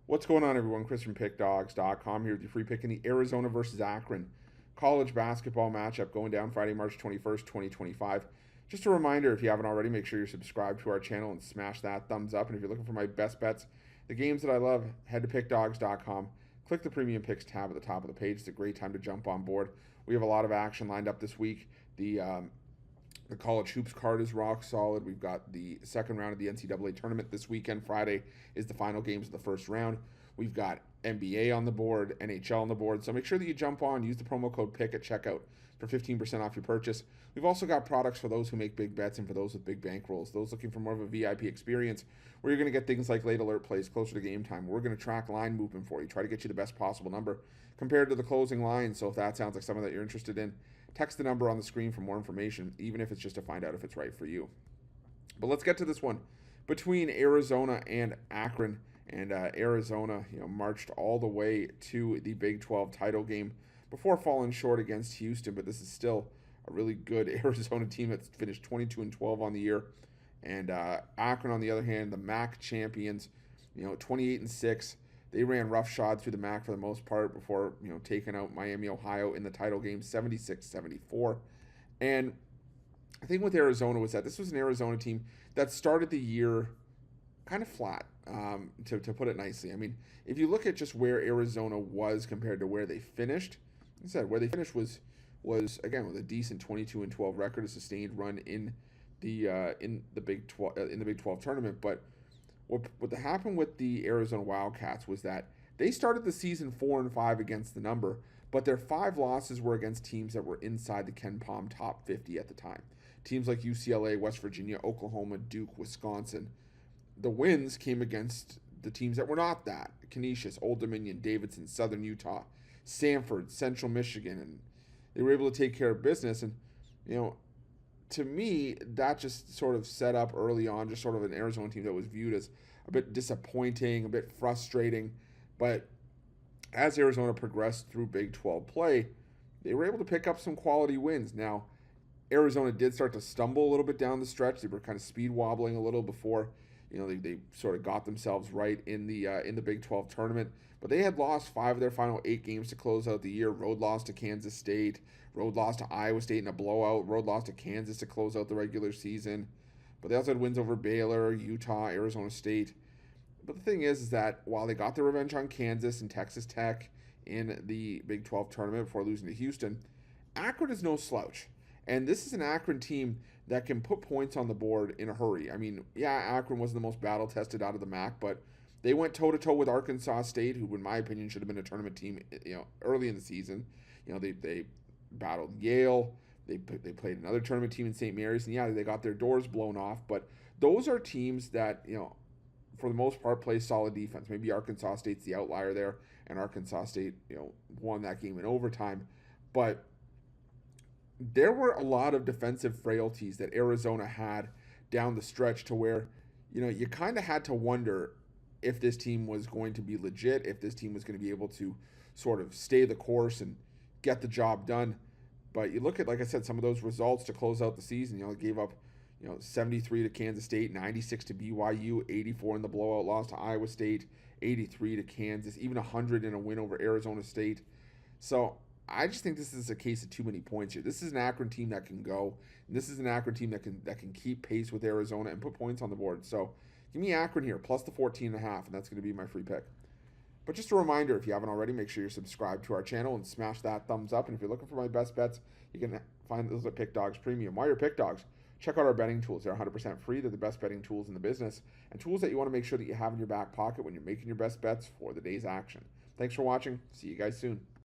What's going on, everyone? Chris from Pickdawgz.com here with your free pick in the Arizona versus Akron college basketball matchup going down Friday, March 21st, 2025. Just a reminder, if you haven't already, make sure you're subscribed to our channel and smash that thumbs up. And if you're looking for my best bets, the games that I love, head to Pickdawgz.com. Click the Premium Picks tab at the top of the page. It's a great time to jump on board. We have a lot of action lined up this week. The college hoops card is rock solid. We've got the second round of the NCAA tournament this weekend. Friday is the final games of the first round. We've got NBA on the board, NHL on the board. So make sure that you jump on, use the promo code PICK at checkout for 15% off your purchase. We've also got products for those who make big bets and for those with big bankrolls. Those looking for more of a VIP experience where you're going to get things like late alert plays closer to game time. We're going to track line movement for you, try to get you the best possible number compared to the closing line. So if that sounds like something that you're interested in, text the number on the screen for more information, even if it's just to find out if it's right for you. But let's get to this one between Arizona and Akron. And Arizona, marched all the way to the Big 12 title game before falling short against Houston. But this is still a really good Arizona team that's finished 22-12 on the year. And Akron, on the other hand, the MAC champions, 28-6. They ran roughshod through the MAC for the most part before, taking out Miami, Ohio in the title game, 76-74. And I think with Arizona was that this was an Arizona team that started the year kind of flat, to put it nicely. I mean, if you look at just where Arizona was compared to where they finished, like I said, where they finished was again with a decent 22-12 record, a sustained run in the Big 12 tournament, but what happened with the Arizona Wildcats was that they started the season 4-5 against the number, but their 5 losses were against teams that were inside the KenPom top 50 at the time. Teams like UCLA, West Virginia, Oklahoma, Duke, Wisconsin. The wins came against the teams that were not that. Canisius, Old Dominion, Davidson, Southern Utah, Sanford, Central Michigan, and they were able to take care of business. And, to me, that just sort of set up early on just sort of an Arizona team that was viewed as a bit disappointing, a bit frustrating. But as Arizona progressed through Big 12 play, they were able to pick up some quality wins. Now, Arizona did start to stumble a little bit down the stretch. They were kind of speed wobbling a little before, they sort of got themselves right in the Big 12 tournament. But they had lost 5 of their final 8 games to close out the year. Road loss to Kansas State, road loss to Iowa State in a blowout, road loss to Kansas to close out the regular season. But they also had wins over Baylor, Utah, Arizona State. But the thing is that while they got their revenge on Kansas and Texas Tech in the Big 12 tournament before losing to Houston, Akron is no slouch. And this is an Akron team that can put points on the board in a hurry. I mean, yeah, Akron wasn't the most battle-tested out of the MAC, but they went toe-to-toe with Arkansas State, who, in my opinion, should have been a tournament team, early in the season. They battled Yale. They played another tournament team in St. Mary's, and yeah, they got their doors blown off. But those are teams that, for the most part, play solid defense. Maybe Arkansas State's the outlier there, and Arkansas State, won that game in overtime. But there were a lot of defensive frailties that Arizona had down the stretch to where, you kind of had to wonder if this team was going to be legit, if this team was going to be able to sort of stay the course and get the job done. But you look at, like I said, some of those results to close out the season. It gave up, 73 to Kansas State, 96 to BYU, 84 in the blowout loss to Iowa State, 83 to Kansas, even 100 in a win over Arizona State. So I just think this is a case of too many points here. This is an Akron team that can go, and this is an Akron team that can keep pace with Arizona and put points on the board. So give me Akron here, plus the 14.5, and that's going to be my free pick. But just a reminder, if you haven't already, make sure you're subscribed to our channel and smash that thumbs up. And if you're looking for my best bets, you can find those at Pick Dawgz Premium. While you're Pick Dawgz, check out our betting tools. They're 100% free. They're the best betting tools in the business, and tools that you want to make sure that you have in your back pocket when you're making your best bets for the day's action. Thanks for watching. See you guys soon.